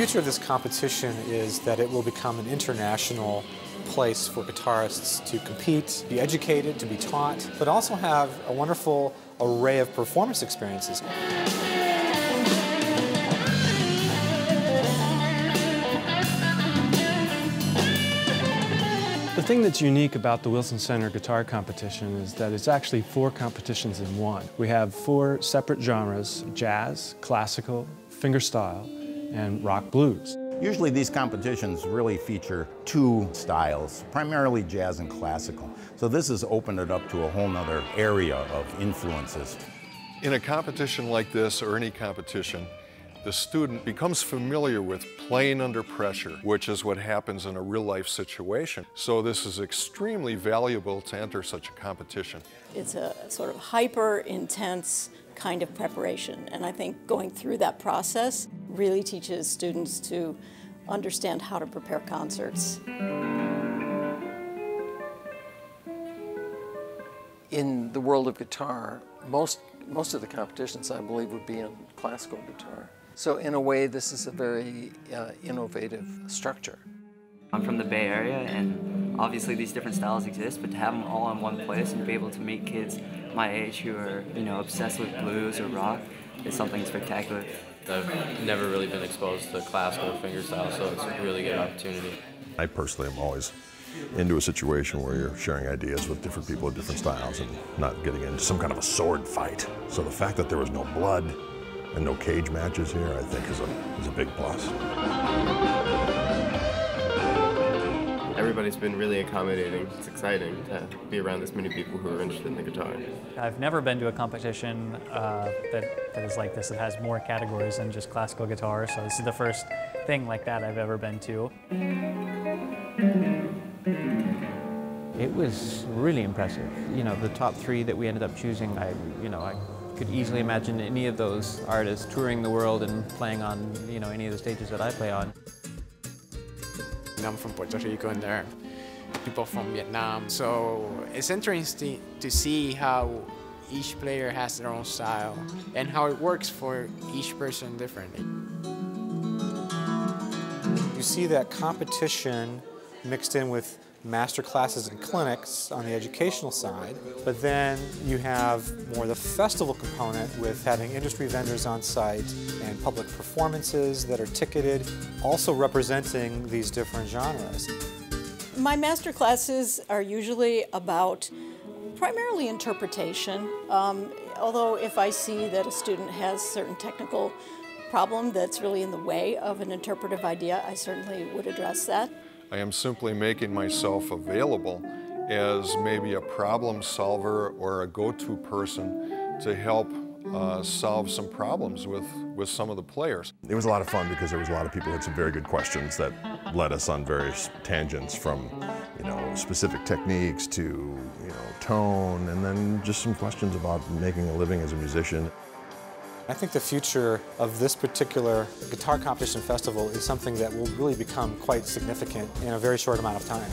future of this competition is that it will become an international place for guitarists to compete, be educated, to be taught, but also have a wonderful array of performance experiences. The thing that's unique about the Wilson Center Guitar Competition is that it's actually 4 competitions in one. We have 4 separate genres: jazz, classical, fingerstyle, and rock blues. Usually these competitions really feature 2 styles, primarily jazz and classical. So this has opened it up to a whole nother area of influences. In a competition like this, or any competition, the student becomes familiar with playing under pressure, which is what happens in a real-life situation. So this is extremely valuable to enter such a competition. It's a sort of hyper-intense kind of preparation, and I think going through that process really teaches students to understand how to prepare concerts. In the world of guitar, most of the competitions, I believe, would be in classical guitar. So in a way, this is a very innovative structure. I'm from the Bay Area, and obviously these different styles exist, but to have them all in one place and be able to meet kids my age who are, obsessed with blues or rock is something spectacular. I've never really been exposed to classical or fingerstyle, so it's a really good opportunity. I personally am always into a situation where you're sharing ideas with different people of different styles and not getting into some kind of a sword fight. So the fact that there was no blood and no cage matches here, I think, is a big plus. Everybody's been really accommodating. It's exciting to be around this many people who are interested in the guitar. I've never been to a competition that is like this, that has more categories than just classical guitar, so this is the first thing like that I've ever been to. It was really impressive. The top 3 that we ended up choosing, I could easily imagine any of those artists touring the world and playing on, any of the stages that I play on. I'm from Puerto Rico, and there are people from Vietnam, so it's interesting to see how each player has their own style and how it works for each person differently. You see that competition mixed in with master classes and clinics on the educational side, but then you have more the festival component with having industry vendors on site and public performances that are ticketed, also representing these different genres. My master classes are usually about primarily interpretation, although if I see that a student has certain technical problem that's really in the way of an interpretive idea, I certainly would address that. I am simply making myself available as maybe a problem solver or a go-to person to help solve some problems with some of the players. It was a lot of fun because there was a lot of people who had some very good questions that led us on various tangents from, specific techniques to, tone, and then just some questions about making a living as a musician. I think the future of this particular guitar competition festival is something that will really become quite significant in a very short amount of time.